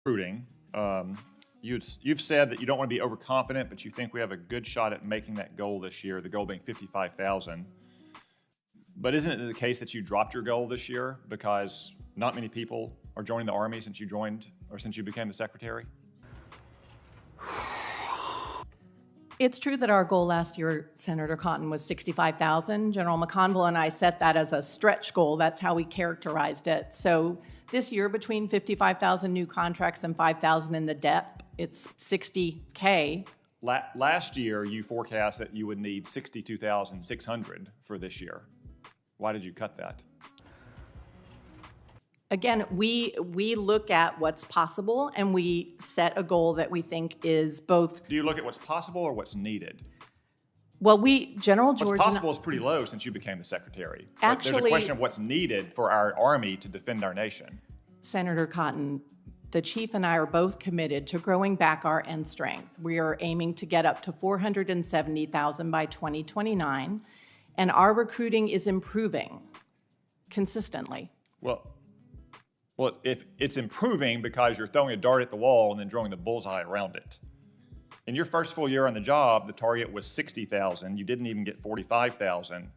recruiting. You've said that you don't want to be overconfident, but you think we have a good shot at making that goal this year, the goal being 55,000. But isn't it the case that you dropped your goal this year because not many people are joining the Army since you joined or since you became the secretary? It's true that our goal last year, Senator Cotton, was 65,000. General McConville and I set that as a stretch goal. That's how we characterized it. So this year, between 55,000 new contracts and 5,000 in the DEP, it's 60K. Last year, you forecast that you would need 62,600 for this year. Why did you cut that? Again, we look at what's possible and we set a goal that we think is both. Do you look at what's possible or what's needed? Well, General George. What's possible is pretty low since you became the secretary. Actually, there's a question of what's needed for our Army to defend our nation. Senator Cotton, the chief and I are both committed to growing back our end strength. We are aiming to get up to 470,000 by 2029, and our recruiting is improving consistently. Well, if it's improving because you're throwing a dart at the wall and then drawing the bullseye around it. In your first full year on the job, the target was 60,000. You didn't even get 45,000.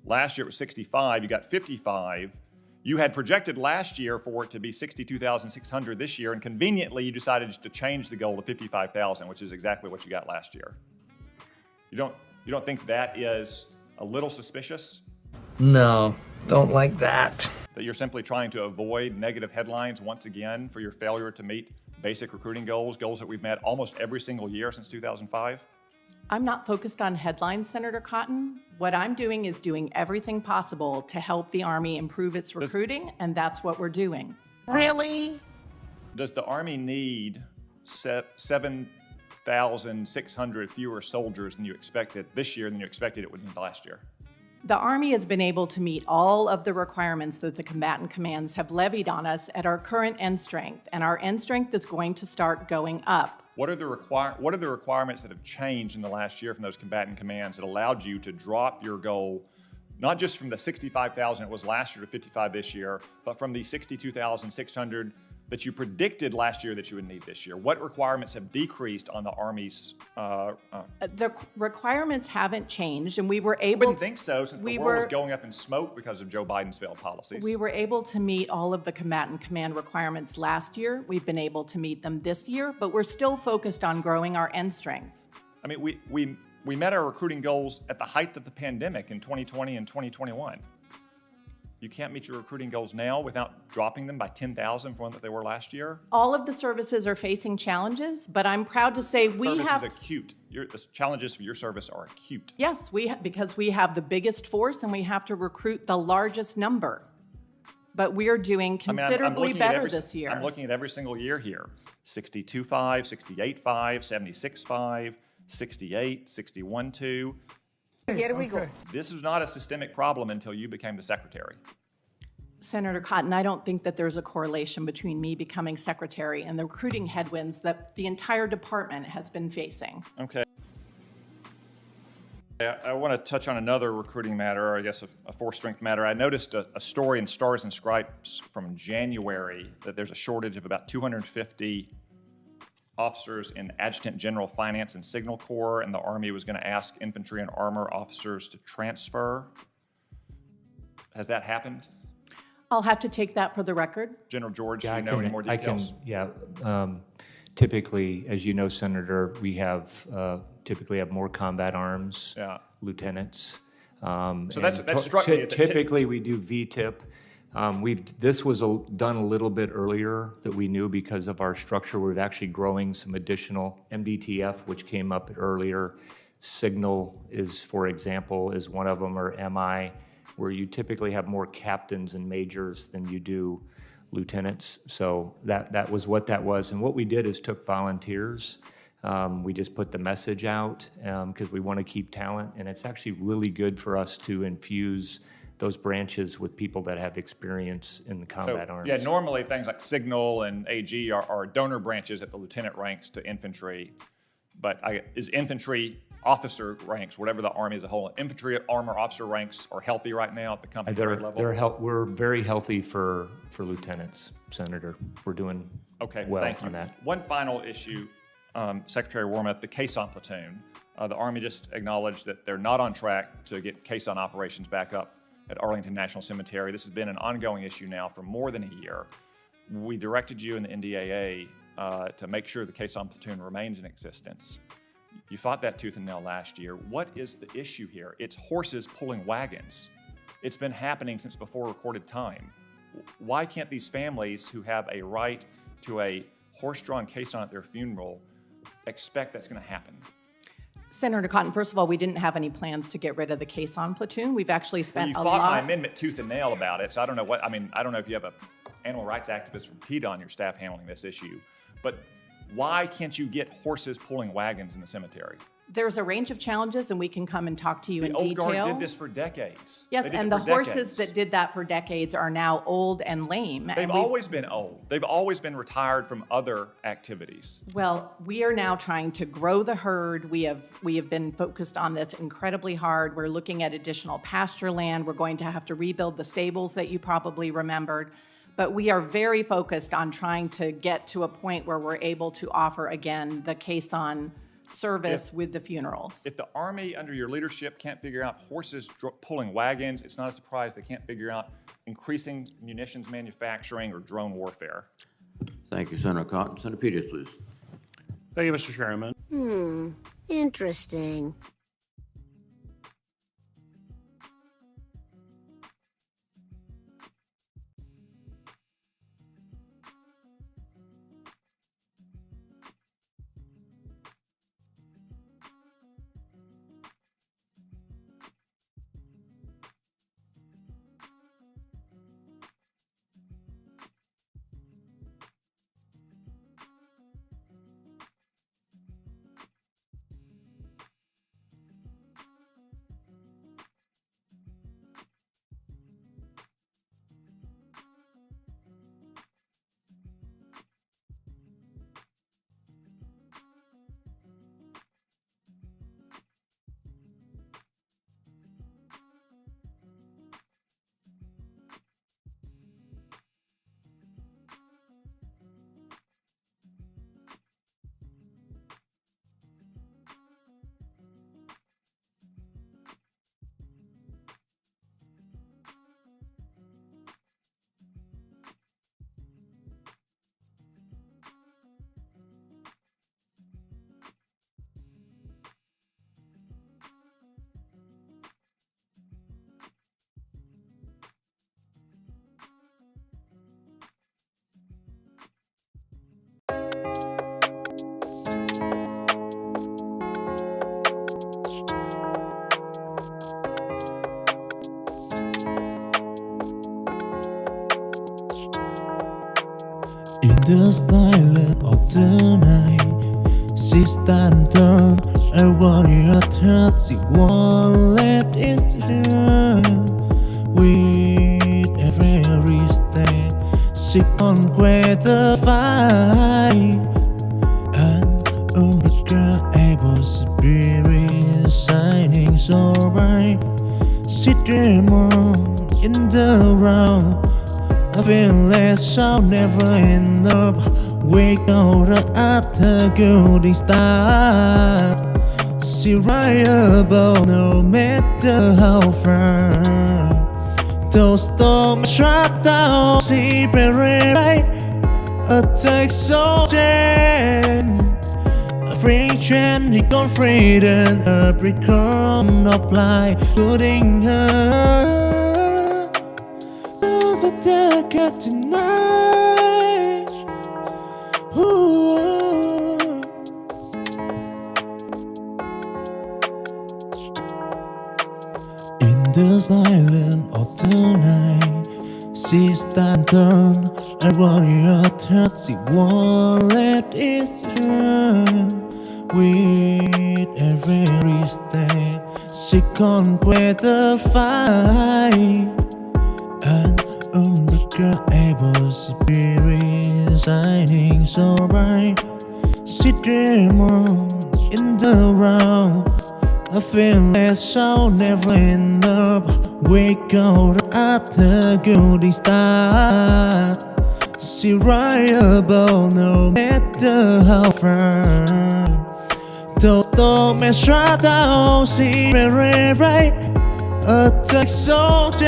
Last year it was 65. You got 55. You had projected last year for it to be 62,600 this year, and conveniently you decided just to change the goal to 55,000, which is exactly what you got last year. You don't think that is a little suspicious? No, don't like that. That you're simply trying to avoid negative headlines once again for your failure to meet basic recruiting goals that we've met almost every single year since 2005? I'm not focused on headlines, Senator Cotton. What I'm doing is doing everything possible to help the Army improve its recruiting, and that's what we're doing. Really? Does the Army need 7,600 fewer soldiers than you expected this year than you expected it would need last year? The Army has been able to meet all of the requirements that the combatant commands have levied on us at our current end strength, and our end strength is going to start going up. What are the requirements that have changed in the last year from those combatant commands that allowed you to drop your goal, not just from the 65,000 it was last year to 55 this year, but from the 62,600 that you predicted last year that you would need this year? What requirements have decreased on the Army's? The requirements haven't changed, and we were able to— I wouldn't think so, since the world was going up in smoke because of Joe Biden's failed policies. We were able to meet all of the combatant command requirements last year. We've been able to meet them this year, but we're still focused on growing our end strength. I mean, we met our recruiting goals at the height of the pandemic in 2020 and 2021. You can't meet your recruiting goals now without dropping them by 10,000 from what they were last year? All of the services are facing challenges, but I'm proud to say we have— Service is acute. The challenges for your service are acute. Yes, because we have the biggest force and we have to recruit the largest number. But we are doing considerably better this year. I'm looking at every single year here. 62.5, 68.5, 76.5, 68, 61.2. Here we go. This is not a systemic problem until you became the secretary. Senator Cotton, I don't think that there's a correlation between me becoming secretary and the recruiting headwinds that the entire department has been facing. Okay. I want to touch on another recruiting matter, or I guess a force strength matter. I noticed a story in Stars and Stripes from January that there's a shortage of about 250 officers in Adjutant General Finance and Signal Corps, and the Army was going to ask infantry and armor officers to transfer. Has that happened? I'll have to take that for the record. General George, do you know any more details? Typically, as you know, Senator, we have typically have more combat arms, lieutenants. So that struck me as typically we do VTIP. This was done a little bit earlier that we knew because of our structure. We're actually growing some additional MDTF, which came up earlier. Signal is, for example, is one of them, or MI, where you typically have more captains and majors than you do lieutenants. So that was what that was. And what we did is took volunteers. We just put the message out because we want to keep talent, and it's actually really good for us to infuse those branches with people that have experience in the combat arms. Yeah, normally things like Signal and AG are donor branches at the lieutenant ranks to infantry, but is infantry officer ranks, whatever the Army as a whole, infantry armor officer ranks are healthy right now at the company grade level? We're very healthy for lieutenants, Senator. We're doing Okay, well thank you. on that. One final issue, Secretary Wormuth, the caisson platoon. The Army just acknowledged that they're not on track to get caisson operations back up at Arlington National Cemetery. This has been an ongoing issue now for more than a year. We directed you in the NDAA to make sure the caisson platoon remains in existence. You fought that tooth and nail last year. What is the issue here? It's horses pulling wagons. It's been happening since before recorded time. Why can't these families who have a right to a horse-drawn caisson at their funeral expect that's going to happen? Senator Cotton, first of all, we didn't have any plans to get rid of the caisson platoon. We've actually spent You a fought my lot. amendment tooth and nail about it, so I don't know what, I don't know if you have a animal rights activist from PETA on your staff handling this issue, but why can't you get horses pulling wagons in the cemetery? There's a range of challenges, and we can come and talk to you in The old detail. guard did this for decades. Yes, They did and it the for horses decades. that did that for decades are now old and lame. They've and we've- always been old. They've always been retired from other activities. Well, we are now trying to grow the herd. We have been focused on this incredibly hard. We're looking at additional pasture land. We're going to have to rebuild the stables that you probably remembered. But we are very focused on trying to get to a point where we're able to offer again the caisson service with the funerals. If the Army, under your leadership, can't figure out horses pulling wagons, it's not a surprise they can't figure out increasing munitions manufacturing or drone warfare. Thank you, Senator Cotton. Senator Peters, please. Thank you, Mr. Chairman. Interesting. In the silence of the night, she stands tall, a warrior threat, she won't let it turn. With every step, she conquers the fight. An unbreakable spirit shining so bright. She dreams on in the round. I feel less shall never end up. Wake out at the golden star. She rise above no matter how far. Those storms shut down. She right. Attack so chain. A friction, he got freedom. A precaution apply, putting her. There's a dark at tonight. Ooh. In the silence of the night, she stands tall, a warrior threat, she won't let it turn. With every step, she conquers the fight. An unbreakable spirit shining so bright. She dreams on in the round. I feel less shall never end up. Wake out at the golden star. see reliable no matter how far. Don't mess down, see right. Attack soldier,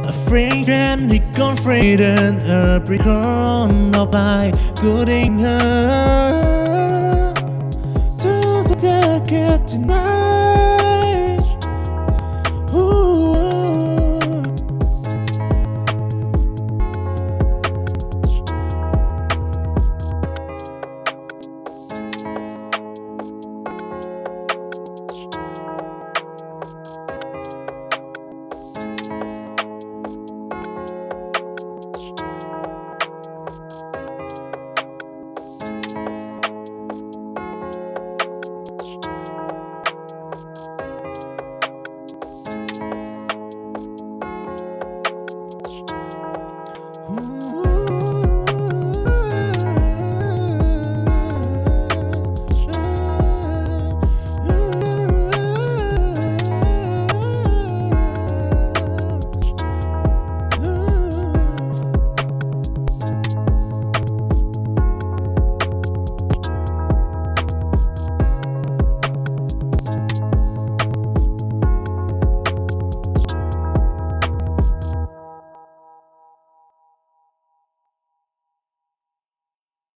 a fragrant confident, a precon of by gooding her. To the get tonight.